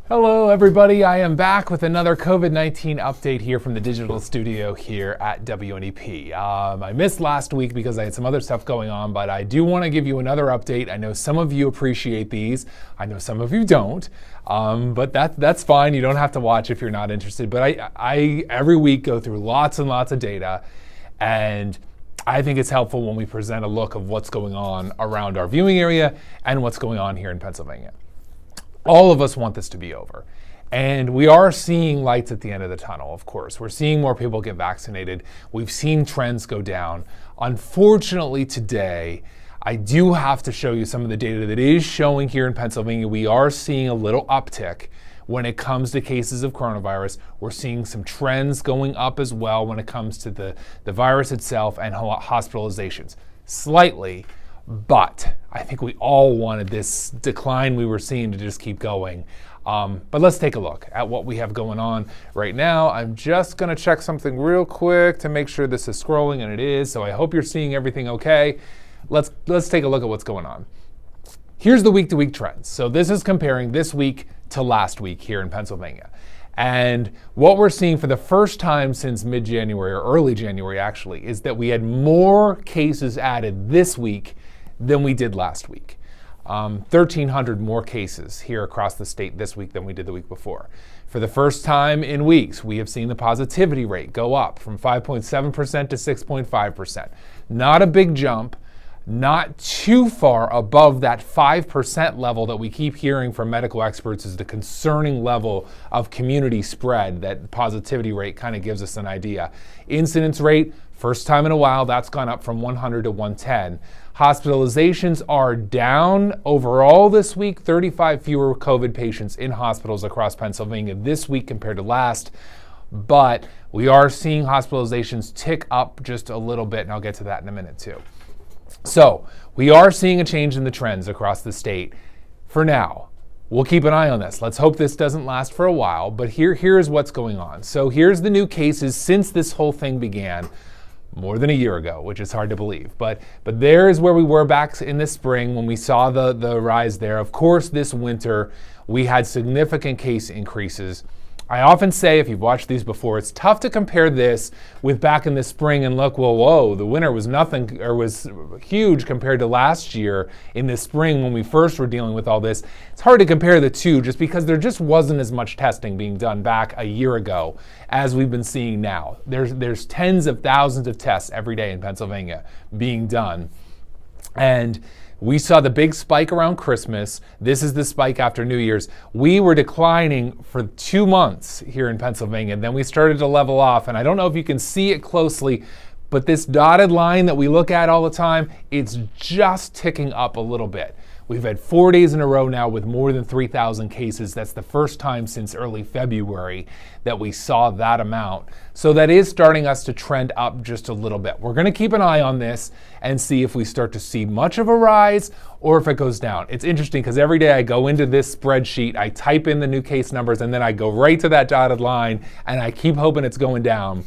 Hello everybody, I am back with another COVID-19 update here from the digital studio here at WNEP. I missed last week because I had some other stuff going on, but I do want to give you another update. I know some of you appreciate these, I know some of you don't, but that's fine. You don't have to watch if you're not interested, but I every week go through lots and lots of data, and I think it's helpful when we present a look of what's going on around our viewing area and what's going on here in Pennsylvania. All of us want this to be over. And we are seeing lights at the end of the tunnel, of course. We're seeing more people get vaccinated. We've seen trends go down. Unfortunately today, I do have to show you some of the data that is showing here in Pennsylvania. We are seeing a little uptick when it comes to cases of coronavirus. We're seeing some trends going up as well when it comes to the virus itself and hospitalizations. Slightly, but I think we all wanted this decline we were seeing to just keep going. But let's take a look at what we have going on right now. I'm just gonna check something real quick to make sure this is scrolling, and it is, so I hope you're seeing everything okay. Let's take a look at what's going on. Here's the week-to-week trends. So this is comparing this week to last week here in Pennsylvania. And what we're seeing for the first time since mid-January, or early January actually, is that we had more cases added this week than we did last week. 1,300 more cases here across the state this week than we did the week before. For the first time in weeks, we have seen the positivity rate go up from 5.7% to 6.5%. Not a big jump, not too far above that 5% level that we keep hearing from medical experts is the concerning level of community spread. That positivity rate kind of gives us an idea. Incidence rate, first time in a while, that's gone up from 100 to 110. Hospitalizations are down overall this week, 35 fewer COVID patients in hospitals across Pennsylvania this week compared to last, but we are seeing hospitalizations tick up just a little bit, and I'll get to that in a minute too. So we are seeing a change in the trends across the state for now. We'll keep an eye on this. Let's hope this doesn't last for a while, but here is what's going on. So here's the new cases since this whole thing began more than a year ago, which is hard to believe. But there is where we were back in the spring when we saw the rise there. Of course, this winter, we had significant case increases. I often say, if you've watched these before, it's tough to compare this with back in the spring and look, well, whoa, the winter was nothing, or was huge compared to last year in the spring when we first were dealing with all this. It's hard to compare the two just because there just wasn't as much testing being done back a year ago as we've been seeing now. There's tens of thousands of tests every day in Pennsylvania being done. And we saw the big spike around Christmas. This is the spike after New Year's. We were declining for 2 months here in Pennsylvania. Then we started to level off. And I don't know if you can see it closely, but this dotted line that we look at all the time, it's just ticking up a little bit. We've had 4 days in a row now with more than 3,000 cases. That's the first time since early February that we saw that amount. So that is starting us to trend up just a little bit. We're going to keep an eye on this and see if we start to see much of a rise or if it goes down. It's interesting because every day I go into this spreadsheet, I type in the new case numbers, and then I go right to that dotted line, and I keep hoping it's going down.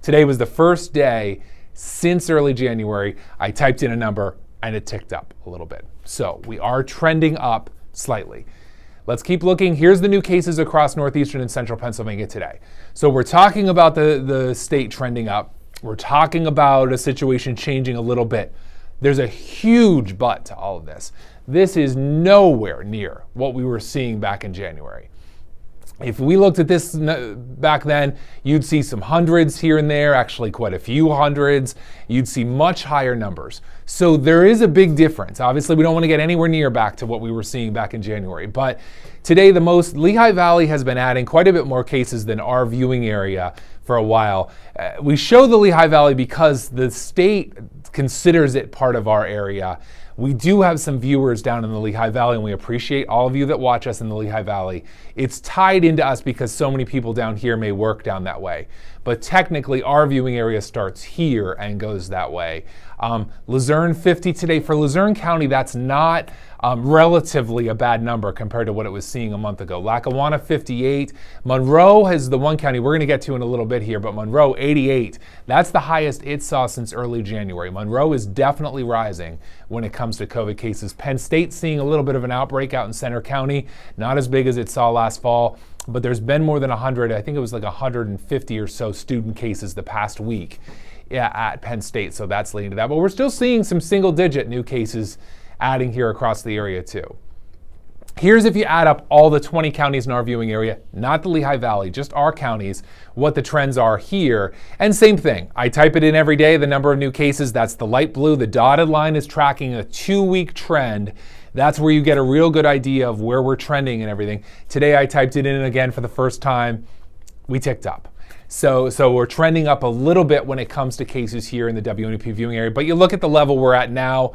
Today was the first day since early January I typed in a number and it ticked up a little bit. So we are trending up slightly. Let's keep looking. Here's the new cases across northeastern and central Pennsylvania today. So we're talking about the state trending up. We're talking about a situation changing a little bit. There's a huge but to all of this. This is nowhere near what we were seeing back in January. If we looked at this back then, you'd see some hundreds here and there, actually quite a few hundreds. You'd see much higher numbers. So there is a big difference. Obviously, we don't want to get anywhere near back to what we were seeing back in January. But today, Lehigh Valley has been adding quite a bit more cases than our viewing area for a while. We show the Lehigh Valley because the state considers it part of our area. We do have some viewers down in the Lehigh Valley, and we appreciate all of you that watch us in the Lehigh Valley. It's tied into us because so many people down here may work down that way. But technically, our viewing area starts here and goes that way. Luzerne 50 today. For Luzerne County, that's not relatively a bad number compared to what it was seeing a month ago. Lackawanna 58. Monroe is the one county we're going to get to in a little bit here, but Monroe 88. That's the highest it saw since early January. Monroe is definitely rising when it comes comes to COVID cases. Penn State seeing a little bit of an outbreak out in Center County, not as big as it saw last fall, but there's been more than 100, I think it was like 150 or so student cases the past week at Penn State, so that's leading to that. But we're still seeing some single-digit new cases adding here across the area too. Here's if you add up all the 20 counties in our viewing area, not the Lehigh Valley, just our counties, what the trends are here. And same thing, I type it in every day, the number of new cases, that's the light blue. The dotted line is tracking a 2-week trend. That's where you get a real good idea of where we're trending and everything. Today I typed it in again for the first time. We ticked up. So we're trending up a little bit when it comes to cases here in the WNEP viewing area. But you look at the level we're at now,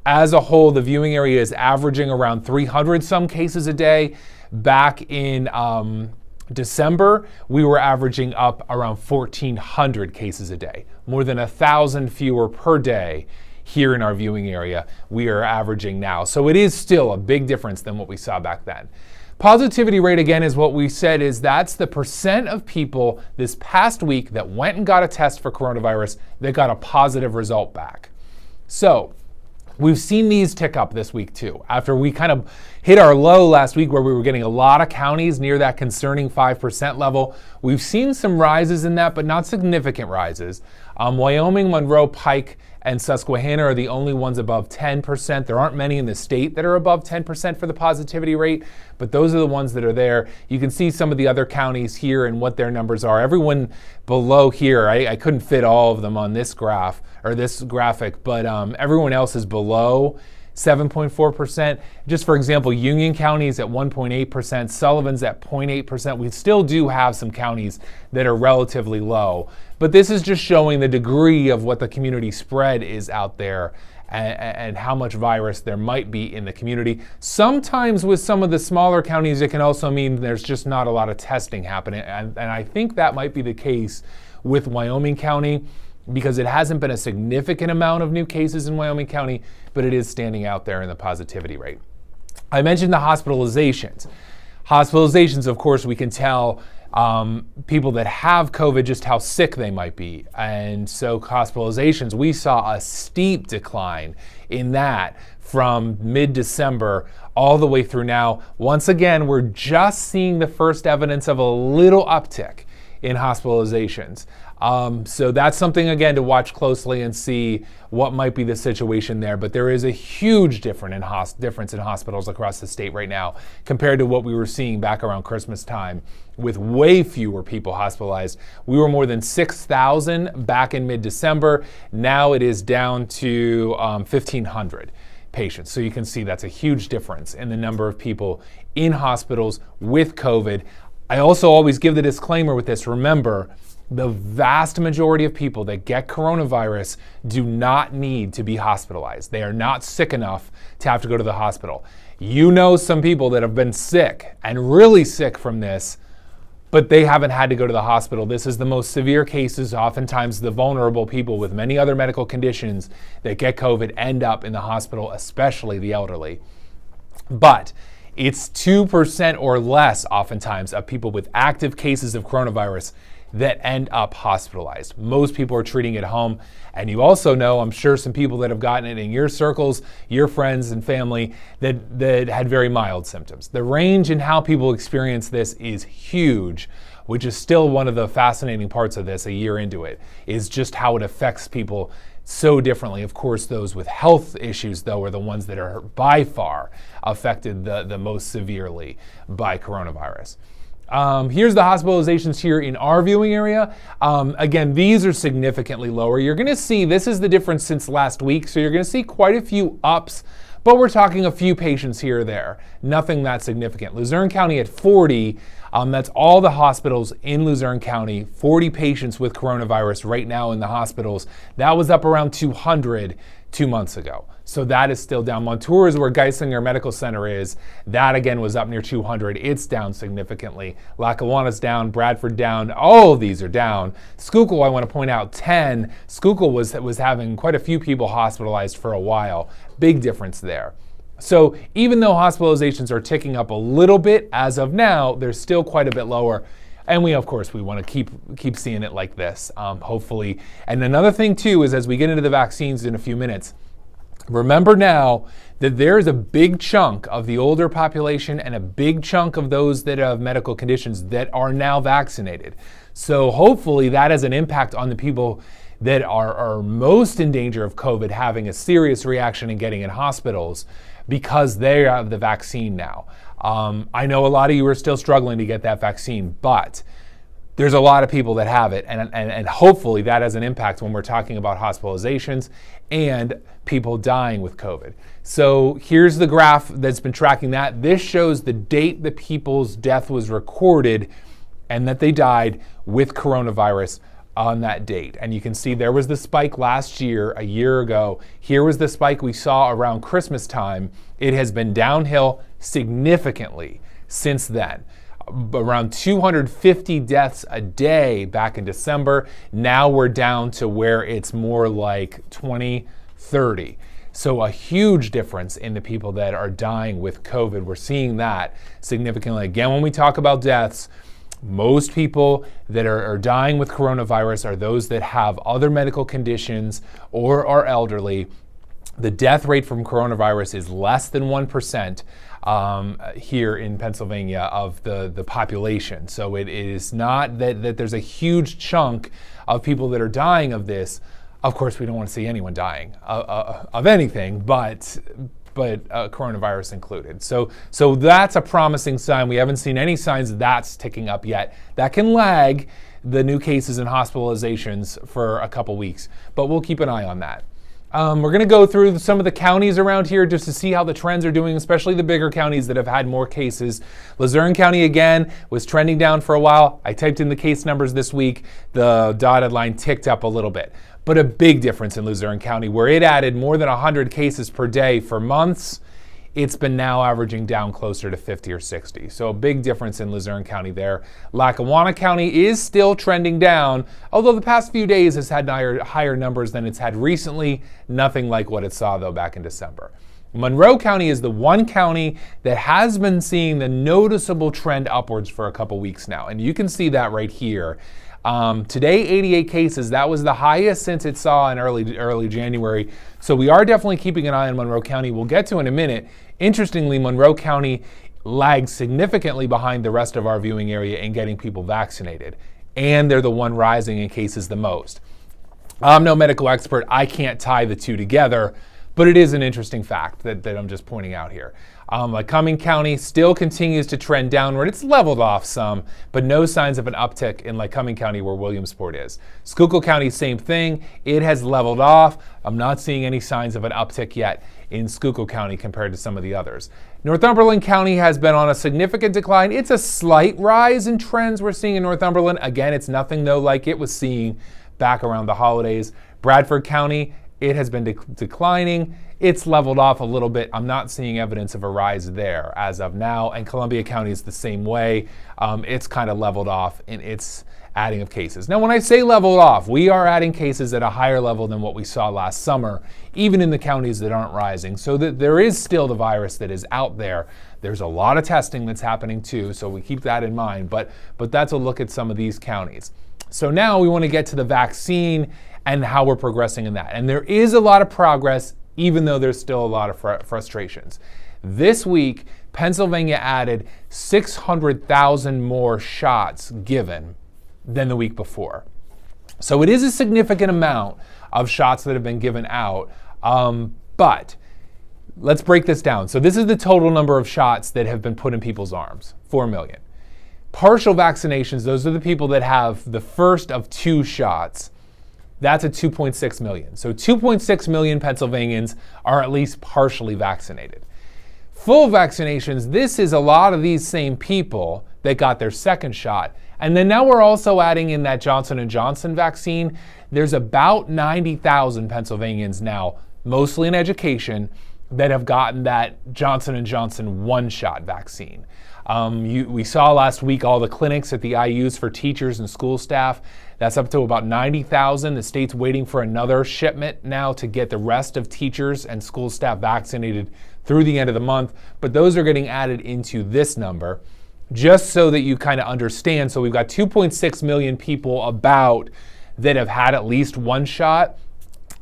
as a whole, the viewing area is averaging around 300 some cases a day. Back in December, we were averaging up around 1,400 cases a day, more than 1,000 fewer per day here in our viewing area we are averaging now. So it is still a big difference than what we saw back then. Positivity rate, again, is what we said is that's the percent of people this past week that went and got a test for coronavirus that got a positive result back. So we've seen these tick up this week too. After we kind of hit our low last week where we were getting a lot of counties near that concerning 5% level, we've seen some rises in that, but not significant rises. Wyoming, Monroe, Pike, and Susquehanna are the only ones above 10%. There aren't many in the state that are above 10% for the positivity rate, but those are the ones that are there. You can see some of the other counties here and what their numbers are. Everyone below here, I couldn't fit all of them on this graph or this graphic, but everyone else is below 7.4%. Just for example, Union County is at 1.8%, Sullivan's at 0.8%. We still do have some counties that are relatively low, but this is just showing the degree of what the community spread is out there and how much virus there might be in the community. Sometimes with some of the smaller counties, it can also mean there's just not a lot of testing happening, and I think that might be the case with Wyoming County, because it hasn't been a significant amount of new cases in Wyoming County, but it is standing out there in the positivity rate. I mentioned the hospitalizations. Hospitalizations, of course, we can tell people that have COVID just how sick they might be. And so hospitalizations, we saw a steep decline in that from mid-December all the way through now. Once again, we're just seeing the first evidence of a little uptick in hospitalizations. So that's something, again, to watch closely and see what might be the situation there. But there is a huge difference in hospitals across the state right now compared to what we were seeing back around Christmas time, with way fewer people hospitalized. We were more than 6,000 back in mid-December. Now it is down to 1,500 patients. So you can see that's a huge difference in the number of people in hospitals with COVID. I also always give the disclaimer with this. Remember, the vast majority of people that get coronavirus do not need to be hospitalized. They are not sick enough to have to go to the hospital. You know some people that have been sick and really sick from this, but they haven't had to go to the hospital. This is the most severe cases. Oftentimes the vulnerable people with many other medical conditions that get COVID end up in the hospital, especially the elderly. But it's 2% or less oftentimes of people with active cases of coronavirus that end up hospitalized. Most people are treating it at home. And you also know, I'm sure, some people that have gotten it in your circles, your friends and family, that had very mild symptoms. The range in how people experience this is huge, which is still one of the fascinating parts of this a year into it, is just how it affects people so differently. Of course, those with health issues, though, are the ones that are by far affected the most severely by coronavirus. Here's the hospitalizations here in our viewing area. Again, these are significantly lower. You're going to see, this is the difference since last week, so you're going to see quite a few ups, but we're talking a few patients here or there. Nothing that significant. Luzerne County at 40, that's all the hospitals in Luzerne County, 40 patients with coronavirus right now in the hospitals. That was up around 200 2 months ago. So that is still down. Montour is where Geisinger Medical Center is. That again was up near 200. It's down significantly. Lackawanna's down, Bradford down. All of these are down. Schuylkill, I want to point out, 10. Schuylkill was having quite a few people hospitalized for a while. Big difference there. So even though hospitalizations are ticking up a little bit as of now, they're still quite a bit lower. And we, of course, we want to keep seeing it like this, hopefully. And another thing too is, as we get into the vaccines in a few minutes, Remember now that there is a big chunk of the older population and a big chunk of those that have medical conditions that are now vaccinated. So hopefully that has an impact on the people that are most in danger of COVID having a serious reaction and getting in hospitals because they have the vaccine now. I know a lot of you are still struggling to get that vaccine, but there's a lot of people that have it, and hopefully that has an impact when we're talking about hospitalizations and people dying with COVID. So here's the graph that's been tracking that. This shows the date that people's death was recorded and that they died with coronavirus on that date. And you can see there was the spike last year, a year ago. Here was the spike we saw around Christmas time. It has been downhill significantly since then. Around 250 deaths a day back in December. Now we're down to where it's more like 20, 30. So a huge difference in the people that are dying with COVID. We're seeing that significantly. Again, when we talk about deaths, most people that are dying with coronavirus are those that have other medical conditions or are elderly. The death rate from coronavirus is less than 1%. Here in Pennsylvania of the population. So it is not that there's a huge chunk of people that are dying of this. Of course, we don't want to see anyone dying of anything, but coronavirus included. So that's a promising sign. We haven't seen any signs that's ticking up yet. That can lag the new cases and hospitalizations for a couple weeks, but we'll keep an eye on that. We're going to go through some of the counties around here just to see how the trends are doing, especially the bigger counties that have had more cases. Luzerne County, again, was trending down for a while. I typed in the case numbers this week. The dotted line ticked up a little bit. But a big difference in Luzerne County, where it added more than 100 cases per day for months. It's been now averaging down closer to 50 or 60. So a big difference in Luzerne County there. Lackawanna County is still trending down, although the past few days has had higher numbers than it's had recently. Nothing like what it saw, though, back in December. Monroe County is the one county that has been seeing the noticeable trend upwards for a couple weeks now. And you can see that right here. Today, 88 cases. That was the highest since it saw in early January. So we are definitely keeping an eye on Monroe County. We'll get to in a minute. Interestingly, Monroe County lags significantly behind the rest of our viewing area in getting people vaccinated. And they're the one rising in cases the most. I'm no medical expert. I can't tie the two together, but it is an interesting fact that I'm just pointing out here. Lycoming County still continues to trend downward. It's leveled off some, but no signs of an uptick in Lycoming County where Williamsport is. Schuylkill County, same thing. It has leveled off. I'm not seeing any signs of an uptick yet in Schuylkill County compared to some of the others. Northumberland County has been on a significant decline. It's a slight rise in trends we're seeing in Northumberland. Again, it's nothing though like it was seeing back around the holidays. Bradford County, it has been declining. It's leveled off a little bit. I'm not seeing evidence of a rise there as of now. And Columbia County is the same way. It's kind of leveled off in its adding of cases. Now, when I say leveled off, we are adding cases at a higher level than what we saw last summer, even in the counties that aren't rising. So that there is still the virus that is out there. There's a lot of testing that's happening too, so we keep that in mind. But that's a look at some of these counties. So now we want to get to the vaccine and how we're progressing in that. And there is a lot of progress, even though there's still a lot of frustrations. This week, Pennsylvania added 600,000 more shots given than the week before. So it is a significant amount of shots that have been given out. But let's break this down. So this is the total number of shots that have been put in people's arms, 4 million. Partial vaccinations, those are the people that have the first of 2 shots. That's at 2.6 million. So 2.6 million Pennsylvanians are at least partially vaccinated. Full vaccinations, this is a lot of these same people that got their second shot. And then now we're also adding in that Johnson & Johnson vaccine. There's about 90,000 Pennsylvanians now, mostly in education, that have gotten that Johnson & Johnson one-shot vaccine. We saw last week all the clinics at the IUs for teachers and school staff. That's up to about 90,000. The state's waiting for another shipment now to get the rest of teachers and school staff vaccinated through the end of the month. But those are getting added into this number just so that you kind of understand. So we've got 2.6 million people about that have had at least one shot.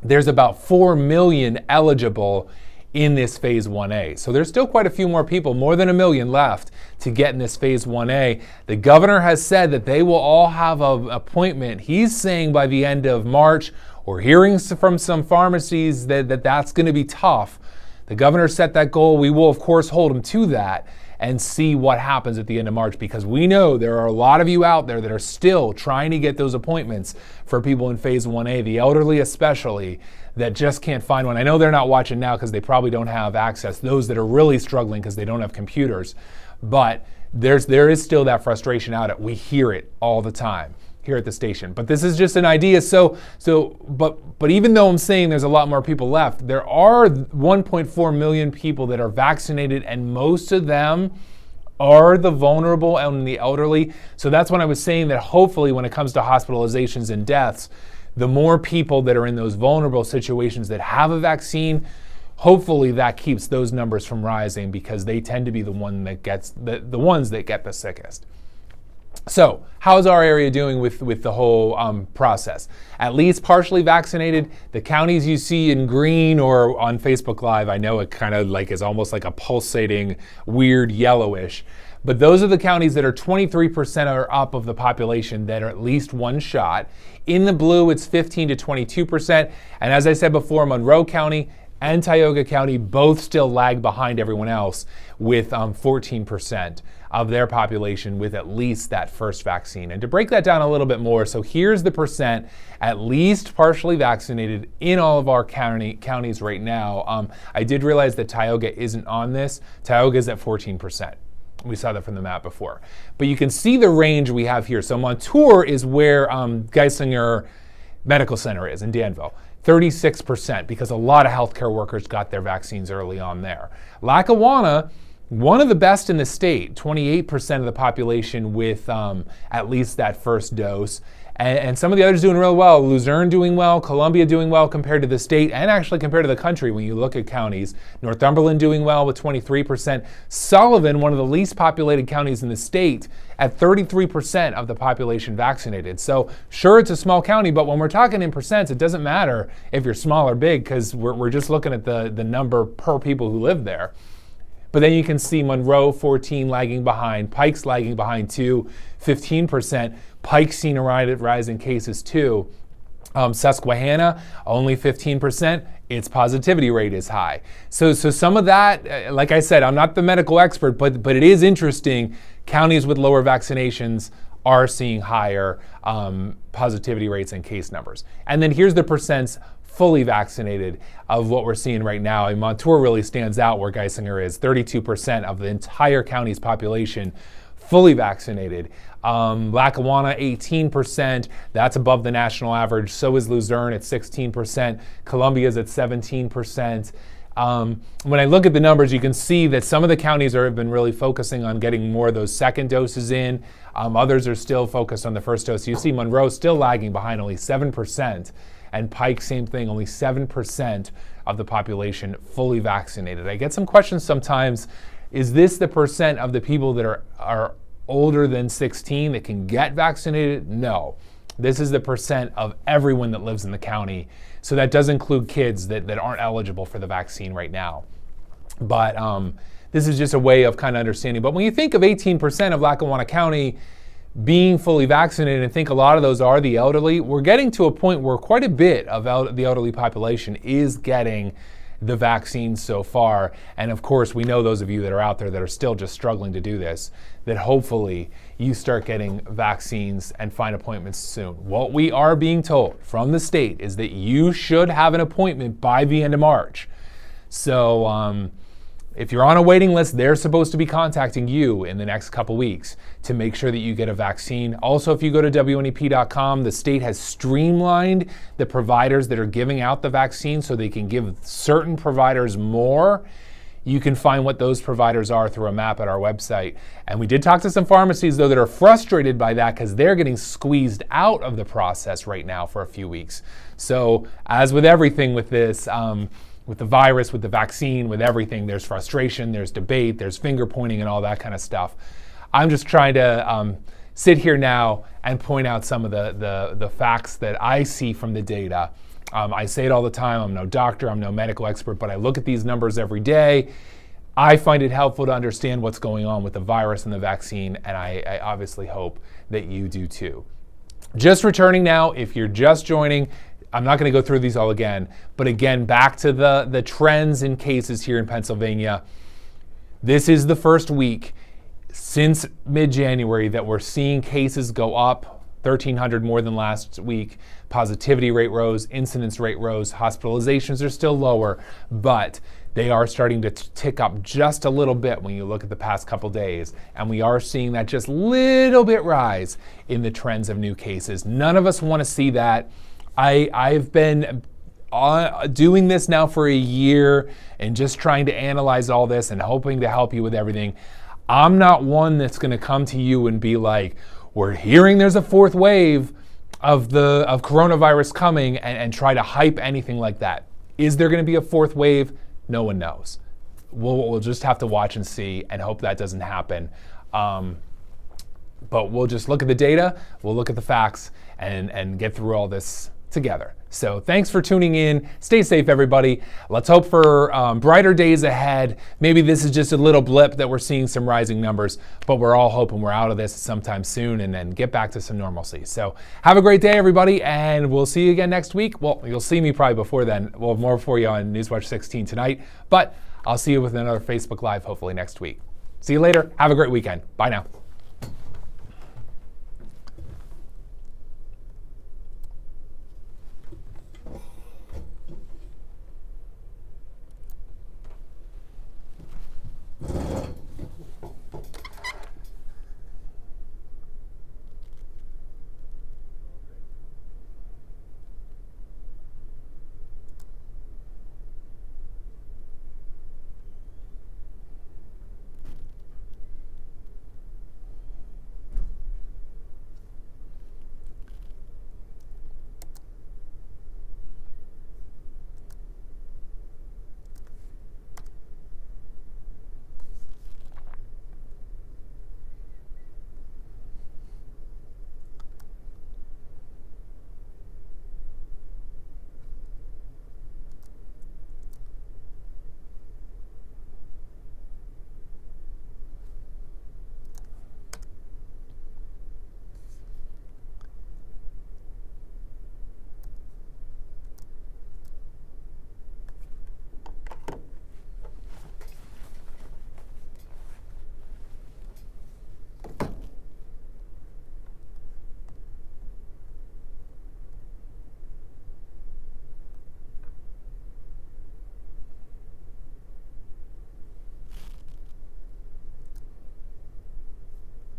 there's about 4 million eligible in this phase 1A. So there's still quite a few more people, more than 1 million left to get in this phase 1A. The governor has said that they will all have an appointment. He's saying by the end of March. We're hearing from some pharmacies that that's going to be tough. The governor set that goal. We will, of course, hold him to that and see what happens at the end of March, because we know there are a lot of you out there that are still trying to get those appointments for people in phase 1A, the elderly especially, that just can't find one. I know they're not watching now because they probably don't have access, those that are really struggling because they don't have computers. But there is still that frustration out at. We hear it all the time here at the station. But this is just an idea. But even though I'm saying there's a lot more people left, there are 1.4 million people that are vaccinated, and most of them are the vulnerable and the elderly. So that's when I was saying that hopefully when it comes to hospitalizations and deaths, the more people that are in those vulnerable situations that have a vaccine, hopefully that keeps those numbers from rising, because they tend to be the ones that get the sickest. So how's our area doing with the whole process? At least partially vaccinated. The counties you see in green or on Facebook Live, I know it kind of like is almost like a pulsating weird yellowish. But those are the counties that are 23% or up of the population that are at least one shot. In the blue, it's 15 to 22%. And as I said before, Monroe County and Tioga County both still lag behind everyone else with 14% of their population with at least that first vaccine. And to break that down a little bit more, so here's the percent at least partially vaccinated in all of our counties right now. I did realize that Tioga isn't on this. Tioga is at 14%. We saw that from the map before. But you can see the range we have here. So Montour is where Geisinger Medical Center is in Danville. 36%, because a lot of healthcare workers got their vaccines early on there. Lackawanna, one of the best in the state, 28% of the population with at least that first dose. And some of the others doing real well. Luzerne doing well, Columbia doing well compared to the state, and actually compared to the country when you look at counties. Northumberland doing well with 23%. Sullivan, one of the least populated counties in the state, at 33% of the population vaccinated. So sure, it's a small county, but when we're talking in percents, it doesn't matter if you're small or big, because we're just looking at the number per people who live there. But then you can see Monroe, 14, lagging behind. Pike's lagging behind too, 15%. Pike's seen a rise in cases too. Susquehanna, only 15%. Its positivity rate is high. So some of that, like I said, I'm not the medical expert, but it is interesting. Counties with lower vaccinations are seeing higher positivity rates and case numbers. And then here's the percents fully vaccinated of what we're seeing right now. And Montour really stands out where Geisinger is, 32% of the entire county's population fully vaccinated. Lackawanna, 18%. That's above the national average. So is Luzerne at 16%. Columbia's at 17%. When I look at the numbers, you can see that some of the counties have been really focusing on getting more of those second doses in. Others are still focused on the first dose. You see Monroe still lagging behind, only 7%. And Pike, same thing, only 7% of the population fully vaccinated. I get some questions sometimes. Is this the percent of the people that are older than 16 that can get vaccinated? No. This is the percent of everyone that lives in the county. So that does include kids that aren't eligible for the vaccine right now. But this is just a way of kind of understanding. But when you think of 18% of Lackawanna County being fully vaccinated, and think a lot of those are the elderly, we're getting to a point where quite a bit of the elderly population is getting the vaccine so far. And of course, we know those of you that are out there that are still just struggling to do this, that hopefully you start getting vaccines and find appointments soon. What we are being told from the state is that you should have an appointment by the end of March. So if you're on a waiting list, they're supposed to be contacting you in the next couple weeks to make sure that you get a vaccine. Also, if you go to WNEP.com, the state has streamlined the providers that are giving out the vaccine so they can give certain providers more. You can find what those providers are through a map at our website. And we did talk to some pharmacies, though, that are frustrated by that because they're getting squeezed out of the process right now for a few weeks. So as with everything with this, with the virus, with the vaccine, with everything, there's frustration, there's debate, there's finger pointing and all that kind of stuff. I'm just trying to sit here now and point out some of the facts that I see from the data I say it all the time. I'm no doctor, I'm no medical expert, but I look at these numbers every day. I find it helpful to understand what's going on with the virus and the vaccine, and I obviously hope that you do too. Just returning now, if you're just joining, I'm not going to go through these all again, but again, back to the trends in cases here in Pennsylvania. This is the first week since mid-January that we're seeing cases go up, 1,300 more than last week. Positivity rate rose, incidence rate rose, hospitalizations are still lower, but they are starting to tick up just a little bit when you look at the past couple days. And we are seeing that just little bit rise in the trends of new cases. None of us want to see that. I've been doing this now for a year and just trying to analyze all this and hoping to help you with everything. I'm not one that's going to come to you and be like, we're hearing there's a fourth wave of coronavirus coming and try to hype anything like that. Is there going to be a fourth wave? No one knows. We'll just have to watch and see and hope that doesn't happen. But we'll just look at the data, we'll look at the facts, and get through all this together. So thanks for tuning in. Stay safe, everybody. Let's hope for brighter days ahead. Maybe this is just a little blip that we're seeing some rising numbers, but we're all hoping we're out of this sometime soon and then get back to some normalcy. So have a great day, everybody, and we'll see you again next week. Well, you'll see me probably before then. We'll have more for you on Newswatch 16 tonight, but I'll see you with another Facebook Live hopefully next week. See you later. Have a great weekend. Bye now.